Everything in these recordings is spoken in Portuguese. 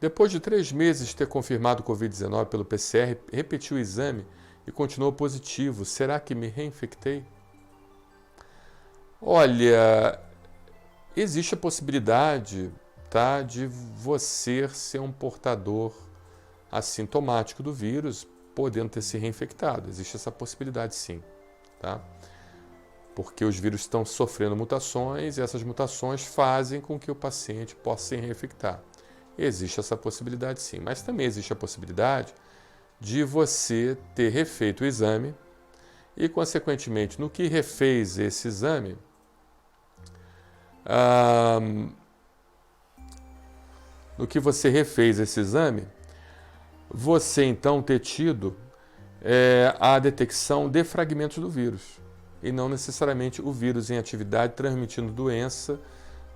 Depois de 3 meses de ter confirmado o Covid-19 pelo PCR, repeti o exame e continuou positivo. Será que me reinfectei? Olha, existe a possibilidade, tá, de você ser um portador assintomático do vírus, podendo ter se reinfectado. Existe essa possibilidade, sim, tá? Porque os vírus estão sofrendo mutações e essas mutações fazem com que o paciente possa se reinfectar. Existe essa possibilidade, sim, mas também existe a possibilidade de você ter refeito o exame e, consequentemente, no que refez esse exame, você então ter tido a detecção de fragmentos do vírus e não necessariamente o vírus em atividade transmitindo doença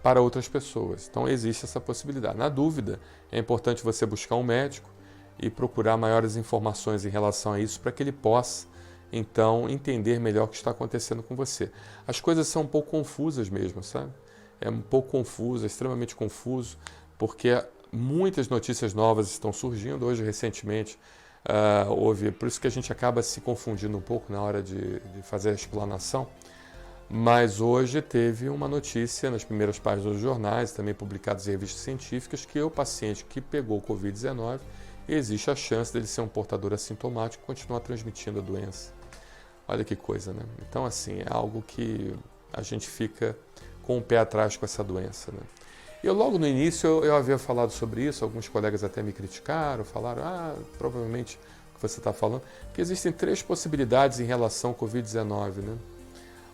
para outras pessoas. Então existe essa possibilidade. Na dúvida, é importante você buscar um médico e procurar maiores informações em relação a isso para que ele possa então entender melhor o que está acontecendo com você. As coisas são um pouco confusas mesmo, sabe? É um pouco confuso, é extremamente confuso, porque muitas notícias novas estão surgindo. Hoje, recentemente, houve, por isso que a gente acaba se confundindo um pouco na hora de fazer a explanação, mas hoje teve uma notícia nas primeiras páginas dos jornais, também publicadas em revistas científicas, que o paciente que pegou o Covid-19, existe a chance dele ser um portador assintomático e continuar transmitindo a doença. Olha que coisa, né? Então, assim, é algo que a gente fica com o pé atrás com essa doença, né? Eu logo no início eu havia falado sobre isso, alguns colegas até me criticaram, falaram, provavelmente o que você está falando, que existem 3 possibilidades em relação ao Covid-19, né?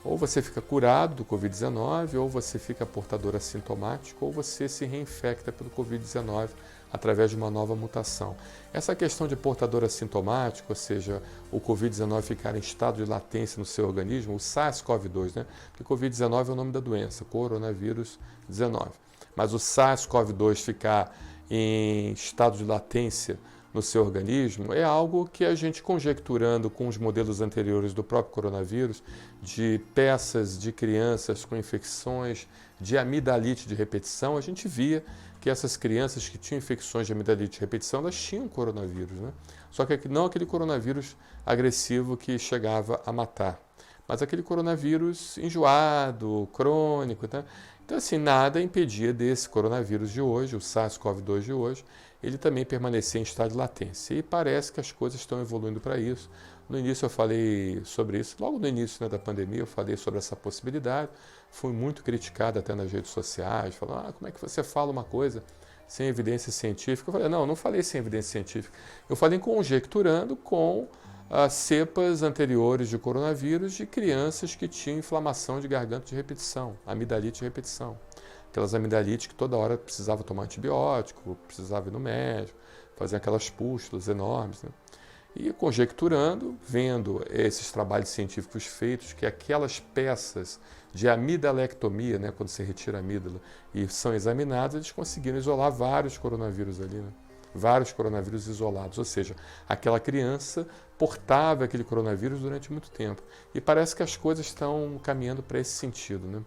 Ou você fica curado do Covid-19, ou você fica portador assintomático, ou você se reinfecta pelo Covid-19 através de uma nova mutação. Essa questão de portador assintomático, ou seja, o Covid-19 ficar em estado de latência no seu organismo, o SARS-CoV-2, né? Porque Covid-19 é o nome da doença, coronavírus 19. Mas o SARS-CoV-2 ficar em estado de latência no seu organismo é algo que a gente, conjecturando com os modelos anteriores do próprio coronavírus, de peças de crianças com infecções de amidalite de repetição, a gente via que essas crianças que tinham infecções de amidalite de repetição, elas tinham coronavírus, né? Só que não aquele coronavírus agressivo que chegava a matar, mas aquele coronavírus enjoado, crônico, tá? Então, assim, nada impedia desse coronavírus de hoje, o SARS-CoV-2 de hoje, ele também permanecer em estado de latência. E parece que as coisas estão evoluindo para isso. No início eu falei sobre isso, logo no início, né, da pandemia eu falei sobre essa possibilidade, fui muito criticado até nas redes sociais, falando, como é que você fala uma coisa sem evidência científica? Eu falei, não falei sem evidência científica, eu falei conjecturando com cepas anteriores de coronavírus de crianças que tinham inflamação de garganta de repetição, amidalite de repetição. Aquelas amidalites que toda hora precisava tomar antibiótico, precisava ir no médico, fazer aquelas pústulas enormes, né? E conjecturando, vendo esses trabalhos científicos feitos, que aquelas peças de amidalectomia, né, quando se retira a amígdala, e são examinadas, eles conseguiram isolar vários coronavírus ali, né? Vários coronavírus isolados, ou seja, aquela criança portava aquele coronavírus durante muito tempo. E parece que as coisas estão caminhando para esse sentido, né?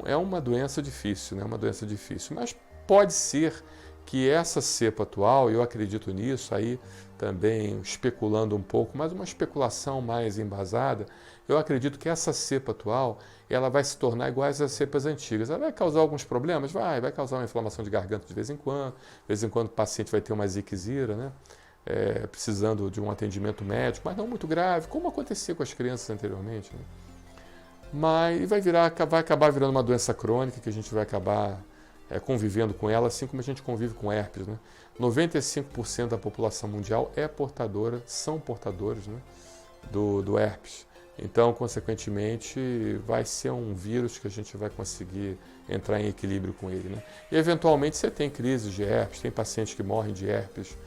É uma doença difícil, né? Uma doença difícil, mas pode ser que essa cepa atual, eu acredito nisso, aí também especulando um pouco, mas uma especulação mais embasada, eu acredito que essa cepa atual, ela vai se tornar igual às cepas antigas. Ela vai causar alguns problemas? Vai causar uma inflamação de garganta de vez em quando o paciente vai ter uma ziquezira, né? Precisando de um atendimento médico, mas não muito grave, como acontecia com as crianças anteriormente, né? Mas vai acabar virando uma doença crônica que a gente vai acabar convivendo com ela, assim como a gente convive com herpes, né? 95% da população mundial são portadores, né, do herpes. Então, consequentemente, vai ser um vírus que a gente vai conseguir entrar em equilíbrio com ele, né? E, eventualmente, você tem crises de herpes, tem pacientes que morrem de herpes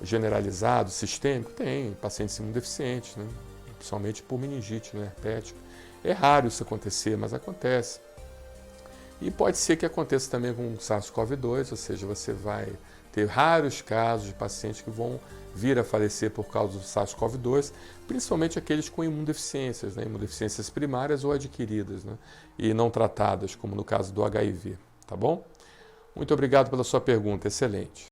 generalizado, sistêmico, tem pacientes imunodeficientes, né? Principalmente por meningite, né, herpética. É raro isso acontecer, mas acontece. E pode ser que aconteça também com o SARS-CoV-2, ou seja, você vai ter raros casos de pacientes que vão vir a falecer por causa do SARS-CoV-2, principalmente aqueles com imunodeficiências, né? Imunodeficiências primárias ou adquiridas, né? E não tratadas, como no caso do HIV, tá bom? Muito obrigado pela sua pergunta, excelente.